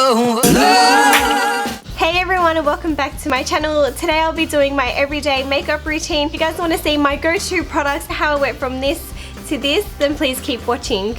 Hey everyone, and welcome back to my channel. Today I'll be doing my everyday makeup routine. If you guys want to see my go-to products, how I went from this to this, then please keep watching.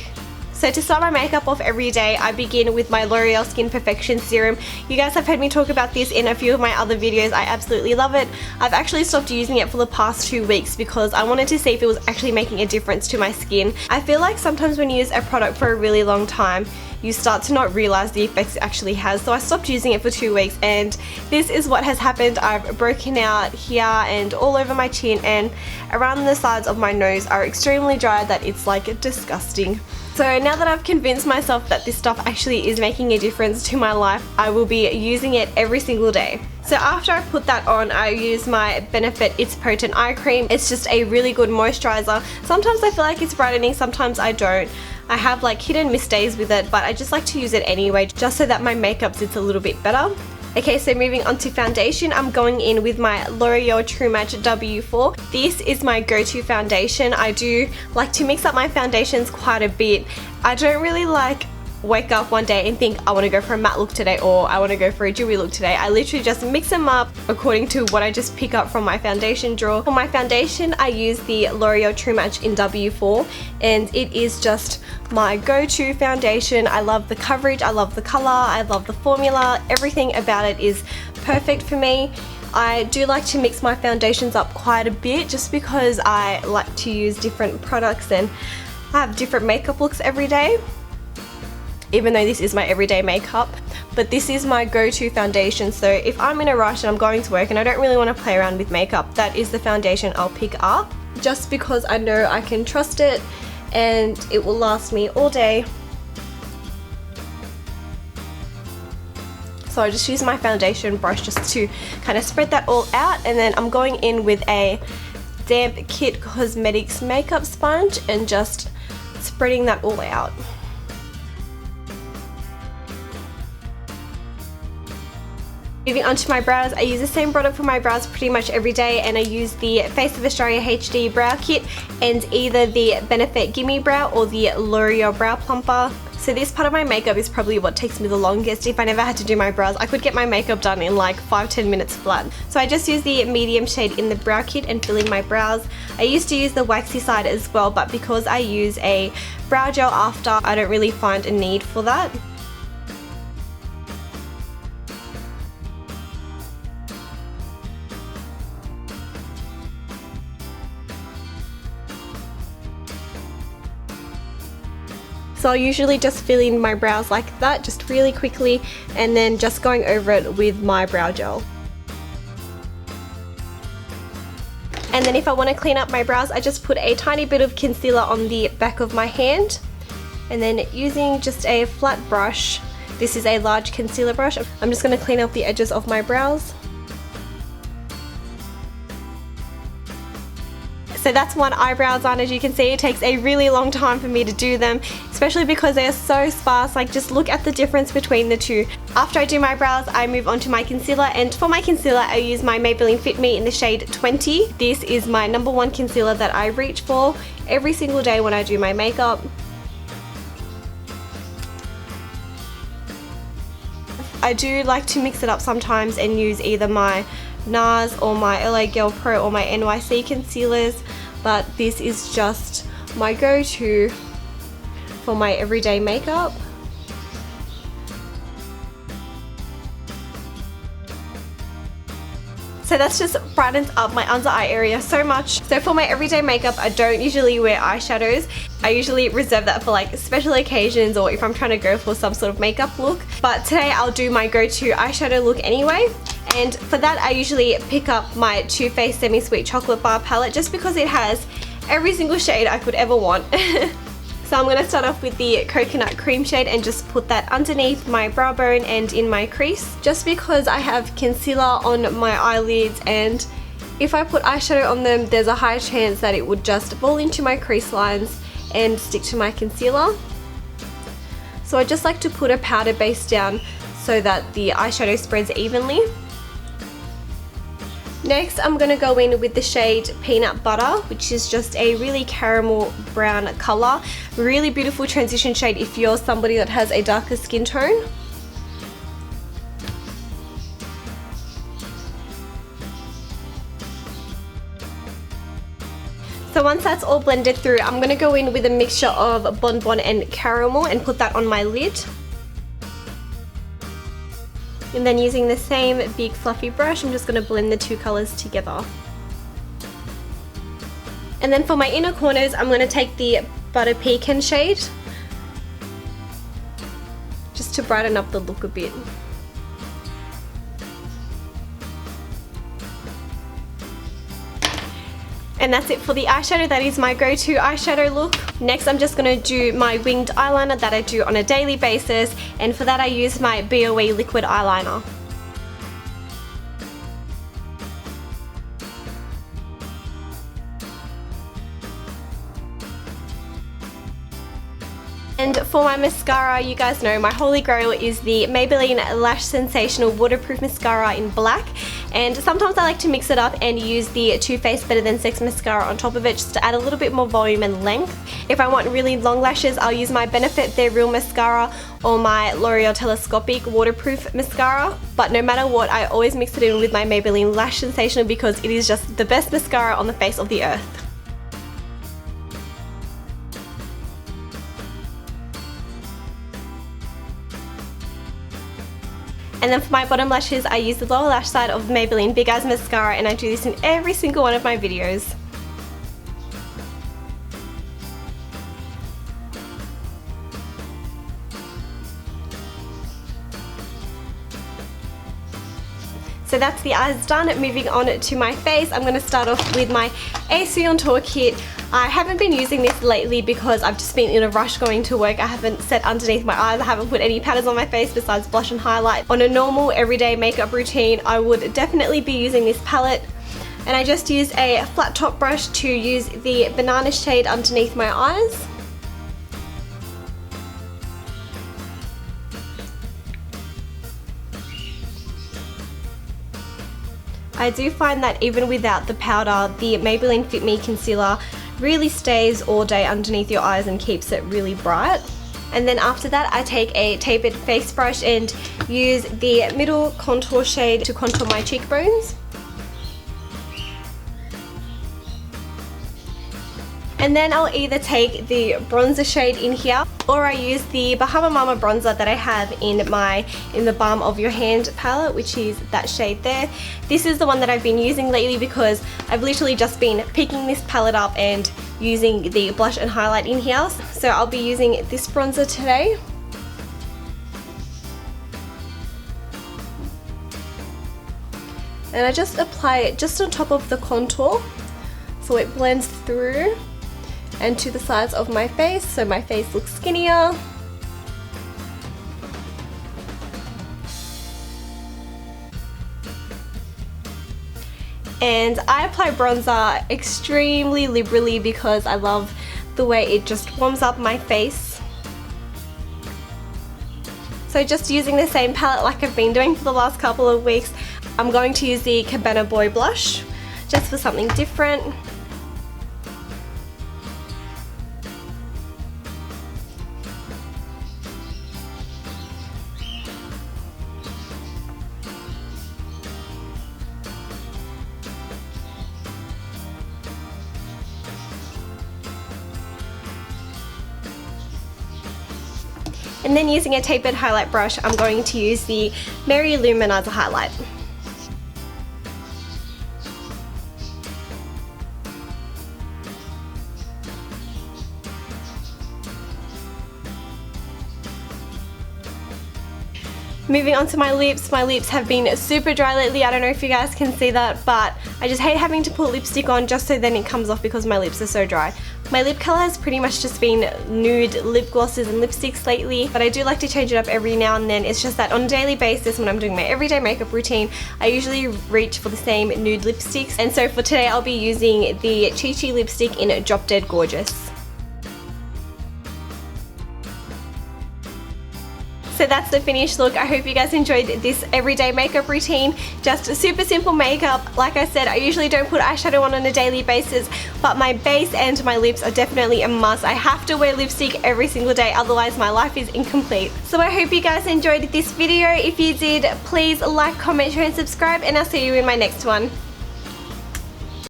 So to start my makeup off every day, I begin with my L'Oreal Skin Perfection Serum. You guys have heard me talk about this in a few of my other videos. I absolutely love it. I've actually stopped using it for the past 2 weeks because I wanted to see if it was actually making a difference to my skin. I feel like sometimes when you use a product for a really long time, you start to not realize the effects it actually has. So I stopped using it for 2 weeks and this is what has happened. I've broken out here and all over my chin, and around the sides of my nose are extremely dry that it's like disgusting. So now that I've convinced myself that this stuff actually is making a difference to my life, I will be using it every single day. So after I put that on, I use my Benefit It's Potent Eye Cream. It's just a really good moisturizer. Sometimes I feel like it's brightening, sometimes I don't. I have like hit and miss days with it, but I just like to use it anyway, just so that my makeup sits a little bit better. Okay, so moving on to foundation, I'm going in with my L'Oreal True Match W4. This is my go-to foundation. I do like to mix up my foundations quite a bit. I don't really like wake up one day and think I want to go for a matte look today or I want to go for a dewy look today. I literally just mix them up according to what I just pick up from my foundation drawer. For my foundation, I use the L'Oreal True Match in W4 and it is just my go-to foundation. I love the coverage, I love the color, I love the formula. Everything about it is perfect for me. I do like to mix my foundations up quite a bit just because I like to use different products and have different makeup looks every day. Even though this is my everyday makeup, but this is my go-to foundation. So if I'm in a rush and I'm going to work and I don't really want to play around with makeup, that is the foundation I'll pick up just because I know I can trust it and it will last me all day. So I just use my foundation brush just to kind of spread that all out, and then I'm going in with a damp Kit Cosmetics makeup sponge and just spreading that all out. Moving on to my brows, I use the same product for my brows pretty much every day, and I use the Face of Australia HD Brow Kit and either the Benefit Gimme Brow or the L'Oreal Brow Plumper. So this part of my makeup is probably what takes me the longest. If I never had to do my brows, I could get my makeup done in like 5-10 minutes flat. So I just use the medium shade in the brow kit and fill in my brows. I used to use the waxy side as well, but because I use a brow gel after, I don't really find a need for that. So I'll usually just fill in my brows like that, just really quickly, and then just going over it with my brow gel. And then if I want to clean up my brows, I just put a tiny bit of concealer on the back of my hand, and then using just a flat brush, this is a large concealer brush, I'm just going to clean up the edges of my brows. So that's one eyebrow done. As you can see, it takes a really long time for me to do them, especially because they are so sparse. Like, just look at the difference between the two. After I do my brows, I move on to my concealer, and for my concealer I use my Maybelline Fit Me in the shade 20. This is my #1 concealer that I reach for every single day when I do my makeup. I do like to mix it up sometimes and use either my NARS or my LA Girl Pro or my NYC concealers, but this is just my go-to for my everyday makeup. So that's just brightens up my under eye area so much. So for my everyday makeup, I don't usually wear eyeshadows. I usually reserve that for like special occasions or if I'm trying to go for some sort of makeup look. But today I'll do my go-to eyeshadow look anyway. And for that I usually pick up my Too Faced Semi Sweet Chocolate Bar palette just because it has every single shade I could ever want. So I'm going to start off with the Coconut Cream shade and just put that underneath my brow bone and in my crease, just because I have concealer on my eyelids, and if I put eyeshadow on them there's a high chance that it would just fall into my crease lines and stick to my concealer. So I just like to put a powder base down so that the eyeshadow spreads evenly. Next, I'm going to go in with the shade Peanut Butter, which is just a really caramel brown colour. Really beautiful transition shade if you're somebody that has a darker skin tone. So once that's all blended through, I'm going to go in with a mixture of Bonbon and Caramel and put that on my lid. And then using the same big fluffy brush, I'm just going to blend the two colours together. And then for my inner corners, I'm going to take the Butter Pecan shade, just to brighten up the look a bit. And that's it for the eyeshadow. That is my go-to eyeshadow look. Next, I'm just going to do my winged eyeliner that I do on a daily basis, and for that I use my BOE liquid eyeliner. And for my mascara, you guys know my holy grail is the Maybelline Lash Sensational Waterproof Mascara in black. And sometimes I like to mix it up and use the Too Faced Better Than Sex mascara on top of it just to add a little bit more volume and length. If I want really long lashes, I'll use my Benefit They're Real mascara or my L'Oreal Telescopic Waterproof mascara. But no matter what, I always mix it in with my Maybelline Lash Sensational because it is just the best mascara on the face of the earth. And then for my bottom lashes, I use the lower lash side of Maybelline Big Eyes Mascara, and I do this in every single one of my videos. So that's the eyes done. Moving on to my face, I'm going to start off with my AC on Tour kit. I haven't been using this lately because I've just been in a rush going to work. I haven't set underneath my eyes, I haven't put any powders on my face besides blush and highlight. On a normal everyday makeup routine, I would definitely be using this palette. And I just used a flat top brush to use the banana shade underneath my eyes. I do find that even without the powder, the Maybelline Fit Me Concealer really stays all day underneath your eyes and keeps it really bright. And then after that, I take a tapered face brush and use the middle contour shade to contour my cheekbones. And then I'll either take the bronzer shade in here, or I use the Bahama Mama bronzer that I have in the Balm of Your Hand palette, which is that shade there. This is the one that I've been using lately because I've literally just been picking this palette up and using the blush and highlight in here. So I'll be using this bronzer today. And I just apply it just on top of the contour so it blends through and to the sides of my face, so my face looks skinnier. And I apply bronzer extremely liberally because I love the way it just warms up my face. So just using the same palette like I've been doing for the last couple of weeks, I'm going to use the Cabana Boy blush just for something different. And then using a tapered highlight brush, I'm going to use the Mary Luminizer highlight. Moving on to my lips have been super dry lately. I don't know if you guys can see that, but I just hate having to put lipstick on just so then it comes off because my lips are so dry. My lip colour has pretty much just been nude lip glosses and lipsticks lately, but I do like to change it up every now and then. It's just that on a daily basis when I'm doing my everyday makeup routine, I usually reach for the same nude lipsticks. And so for today I'll be using the Chi Chi lipstick in Drop Dead Gorgeous. So that's the finished look. I hope you guys enjoyed this everyday makeup routine. Just a super simple makeup. Like I said, I usually don't put eyeshadow on a daily basis, but my base and my lips are definitely a must. I have to wear lipstick every single day, otherwise my life is incomplete. So I hope you guys enjoyed this video. If you did, please like, comment, share and subscribe, and I'll see you in my next one.